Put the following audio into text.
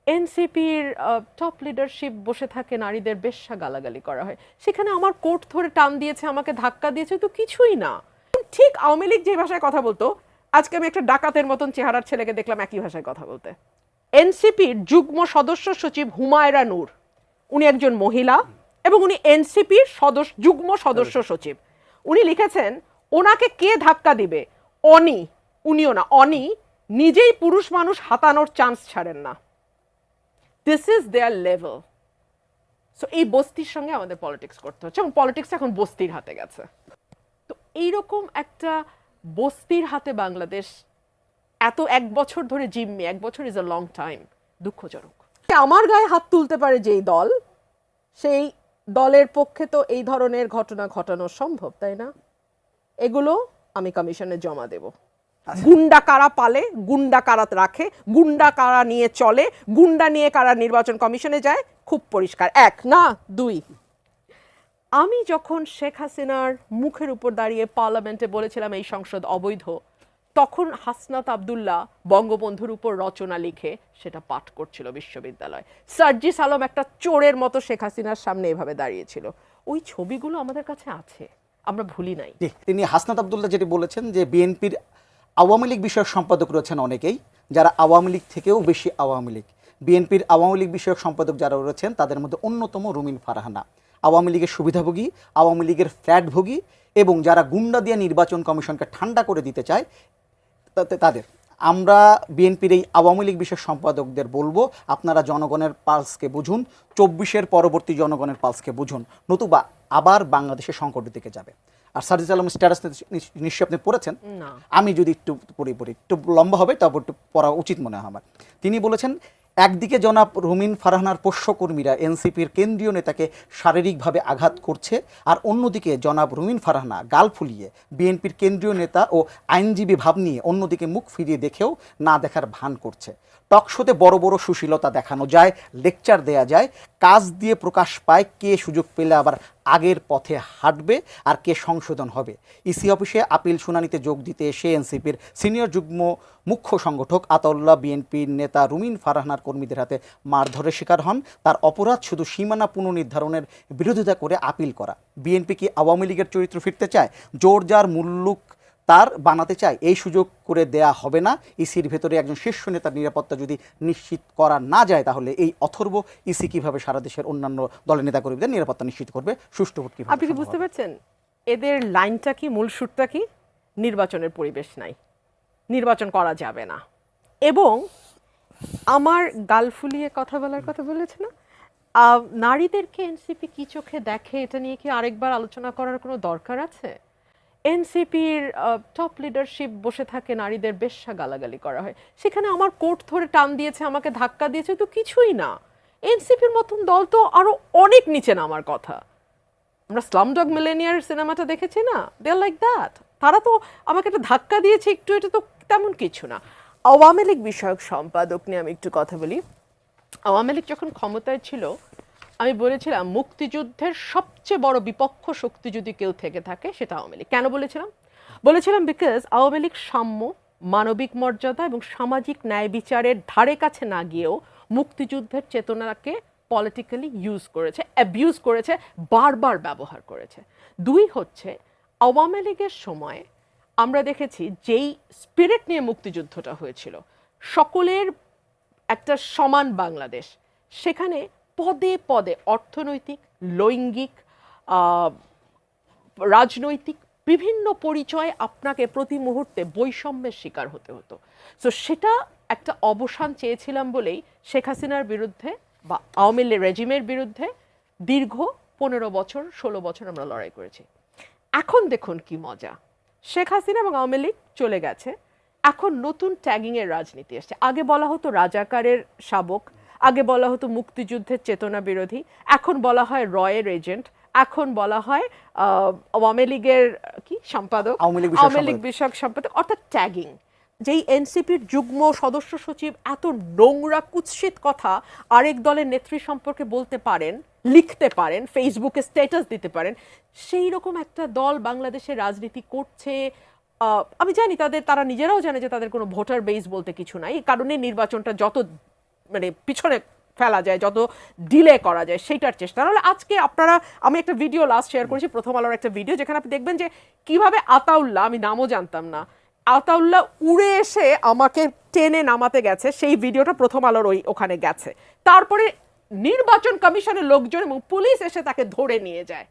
এনসিপির top leadership বসে থাকে, নারীদের বেশ্যা গালাগালি করা হয়, সেখানে আমার কোট ধরে টান দিয়েছে, আমাকে ধাক্কা দিয়েছে, তো কিছুই না। ঠিক আওয়ামী লীগ যে ভাষায় কথা বলতো, আজকে আমি একটা ডাকাতের মতন চেহারার ছেলেকে দেখলাম একই ভাষায় কথা বলতে। এনসিপির যুগ্ম সদস্য সচিব হুমায়রা নূর, উনি একজন মহিলা এবং উনি এনসিপির যুগ্ম সদস্য সচিব। উনি লিখেছেন ওনাকে কে ধাক্কা দিবে, উনিও না, নিজেই পুরুষ মানুষ হাতানোর চান্স ছাড়েন না। This is there level. So এই বস্তির সঙ্গে আমাদের পলিটিক্স করতে হচ্ছে, এবং পলিটিক্স এখন বস্তির হাতে গেছে। তো এইরকম একটা বস্তির হাতে বাংলাদেশ এত এক বছর ধরে জিম্মি, এক বছর ইজ আ লং টাইম, দুঃখজনক। আমার গায়ে হাত তুলতে পারে যেই দল, সেই দলের পক্ষে তো এই ধরনের ঘটনা ঘটানো সম্ভব, তাই না? এগুলো আমি কমিশনে জমা দেব। গুন্ডা কারা পালে, গুন্ডা কারা রাখে, গুন্ডা কারা নিয়ে চলে, গুন্ডা নিয়ে কারা নির্বাচন কমিশনে যায়, খুব পরিষ্কার। এক না দুই, আমি যখন শেখ হাসিনার মুখের উপর দাঁড়িয়ে পার্লামেন্টে বলেছিলাম এই সংসদ অবৈধ, তখন হাসনাত আব্দুল্লাহ বঙ্গবন্ধুর উপর রচনা লিখে সেটা পাঠ করছিল বিশ্ববিদ্যালয়। সার্জিস আলম একটা চোরের মতো শেখ হাসিনার সামনে এভাবে দাঁড়িয়েছিল। ওই ছবিগুলো আমাদের কাছে আছে, আমরা ভুলি নাই। তিনি হাসনাত আব্দুল্লাহ যেটি বলেছেন যে বিএনপির আওয়ামী লীগ বিষয়ক সম্পাদক রয়েছেন অনেকেই, যারা আওয়ামী লীগ থেকেও বেশি আওয়ামী লীগ। বিএনপির আওয়ামী লীগ বিষয়ক সম্পাদক যারা রয়েছেন তাদের মধ্যে অন্যতম রুমিন ফারহানা, আওয়ামী লীগের সুবিধাভোগী, আওয়ামী লীগের ফ্ল্যাটভোগী, এবং যারা গুন্ডা দিয়ে নির্বাচন কমিশনকে ঠান্ডা করে দিতে চায় তাদের। আমরা বিএনপির এই আওয়ামী লীগ বিষয়ক সম্পাদকদের বলবো, আপনারা জনগণের পালসকে বুঝুন, 24-এর পরবর্তী জনগণের পালসকে বুঝুন, নতুবা আবার বাংলাদেশের সংকটের দিকে যাবে। আর সার্জিস আলমের স্ট্যাটাস নিশ্চয়ই আপনি পড়েছেন, আমি যদি একটু পড়ি একটু লম্বা হবে, তারপর একটু পড়া উচিত মনে হয় আমার। তিনি বলেছেন, একদিকে জনাব রুমিন ফারহানার পোষ্যকর্মীরা এনসিপির কেন্দ্রীয় নেতাকে শারীরিকভাবে আঘাত করছে, আর অন্যদিকে জনাব রুমিন ফারহানা গাল ফুলিয়ে বিএনপির কেন্দ্রীয় নেতা ও আইনজীবী ভাব নিয়ে অন্যদিকে মুখ ফিরিয়ে দেখেও না দেখার ভান করছে। টকশোতে বড় বড় সুশীলতা দেখানো যায়, লেকচার দেয়া যায়, কাজ দিয়ে প্রকাশ পায় কে সুযোগ পেলে আবার আগের পথে হাঁটবে আর কে সংশোধন হবে। ইসি অফিসে আপিল শুনানিতে যোগ দিতে এসে এনসিপির সিনিয়র যুগ্ম মুখ্য সংগঠক আতাউল্লাহ বিএনপির নেতা রুমিন ফারহানার কর্মীদের হাতে মারধরের শিকার হন। তার অপরাধ শুধু সীমানা পুনর্নির্ধারণের বিরোধিতা করে আপিল করা। বিএনপি কি আওয়ামী লীগের চরিত্র ফিরতে চায়? জোর যার মুল্লুক তার বানাতে চায়? এই সুযোগ করে দেয়া হবে না। ইসির ভেতরে একজন শীর্ষ নেতার নিরাপত্তা যদি নিশ্চিত করা না যায়, তাহলে এই অথর্ব ইসি কিভাবে সারা দেশের অন্যান্য দলের নেতাকর্মীদের নিরাপত্তা নিশ্চিত করবে? সুষ্ঠু ভোট কিভাবে? আপনি কি বুঝতে পারছেন এদের লাইনটা কি, মূল সুরটা কি? নির্বাচনের পরিবেশ নাই, নির্বাচন করা যাবে না। এবং আমার গাল ফুলিয়ে কথা বলার কথা বলেছে না, নারীদেরকে এনসিপি কি চোখে দেখে, এটা নিয়ে কি আরেকবার আলোচনা করার কোনো দরকার আছে? এনসিপির টপ লিডারশিপ বসে থাকে, নারীদের বেশ্যা গালাগালি করা হয়, সেখানে আমার কোট ধরে টান দিয়েছে, আমাকে ধাক্কা দিয়েছে, তো কিছুই না। এনসিপির মতন দল তো আরো অনেক নিচে নামার কথা। আমরা স্লামডগ মিলেনিয়ার সিনেমাটা দেখেছি না, দে আর লাইক দ্যাট। তারা তো আমাকে একটা ধাক্কা দিয়েছে একটু, এটা তো তেমন কিছু না। আওয়ামী লীগ বিষয়ক সম্পাদক নিয়ে আমি একটু কথা বলি। আওয়ামী লীগ যখন ক্ষমতায় ছিল, আমি বলেছিলাম মুক্তিযুদ্ধের সবচেয়ে বড় বিপক্ষ শক্তি যদি কেউ থেকে থাকে সেটা আওয়ামী লীগ। কেন বলেছিলাম বিকজ আওয়ামী লীগ সাম্য, মানবিক মর্যাদা এবং সামাজিক ন্যায় বিচারের ধারে কাছে না গিয়েও মুক্তিযুদ্ধের চেতনাকে পলিটিক্যালি ইউজ করেছে, অ্যাবিউজ করেছে, বারবার ব্যবহার করেছে। দুই হচ্ছে, আওয়ামী লীগের সময় আমরা দেখেছি যেই স্পিরিট নিয়ে মুক্তিযুদ্ধটা হয়েছিল, সকলের একটা সমান বাংলাদেশ, সেখানে পদে পদে অর্থনৈতিক, লৈঙ্গিক, রাজনৈতিক বিভিন্ন পরিচয়ে আপনাকে প্রতি মুহূর্তে বৈষম্যের শিকার হতে হতো। সো সেটা একটা অবসান চেয়েছিলাম বলেই শেখ হাসিনার বিরুদ্ধে বা আওয়ামী লীগ রেজিমের বিরুদ্ধে দীর্ঘ 15 বছর 16 বছর আমরা লড়াই করেছি। এখন দেখুন কি মজা, শেখ হাসিনা এবং আওয়ামী লীগ চলে গেছে, এখন নতুন ট্যাগিংয়ের রাজনীতি আসছে। আগে বলা হতো রাজাকারের শাবক, আগে বলা হতো মুক্তিযুদ্ধের চেতনা বিরোধী, এখন বলা হয় রয়ের এজেন্ট, এখন বলা হয় আওয়ামী লীগের কি সম্পাদক, আওয়ামী লীগ বিষয়ক সম্পাদক, অর্থাৎ ট্যাগিং। যেই এনসিপির যুগ্ম সদস্য সচিব এত নোংরা কুৎসিত কথা আরেক দলের নেত্রী সম্পর্কে বলতে পারেন, লিখতে পারেন, ফেসবুকে স্ট্যাটাস দিতে পারেন, সেই রকম একটা দল বাংলাদেশে রাজনীতি করছে। আমি জানি তারা নিজেরাও জানে যে তাদের কোনো ভোটার বেস বলতে কিছু নাই, এই কারণে নির্বাচনটা যত মানে পিছনে ফেলা যায়, যত ডিলে করা যায় সেইটার চেষ্টা। নাহলে আজকে আপনারা, আমি একটা ভিডিও লাস্ট শেয়ার করেছি প্রথম আলোর একটা ভিডিও, যেখানে আপনি দেখবেন যে কিভাবে আতাউল্লাহ, আমি নামও জানতাম না, আতাউল্লাহ উড়ে এসে আমাকে টেনে নামাতে গেছে, সেই ভিডিওটা প্রথম আলোর ওখানে গেছে। তারপরে নির্বাচন কমিশনের লোকজন এবং পুলিশ এসে তাকে ধরে নিয়ে যায়।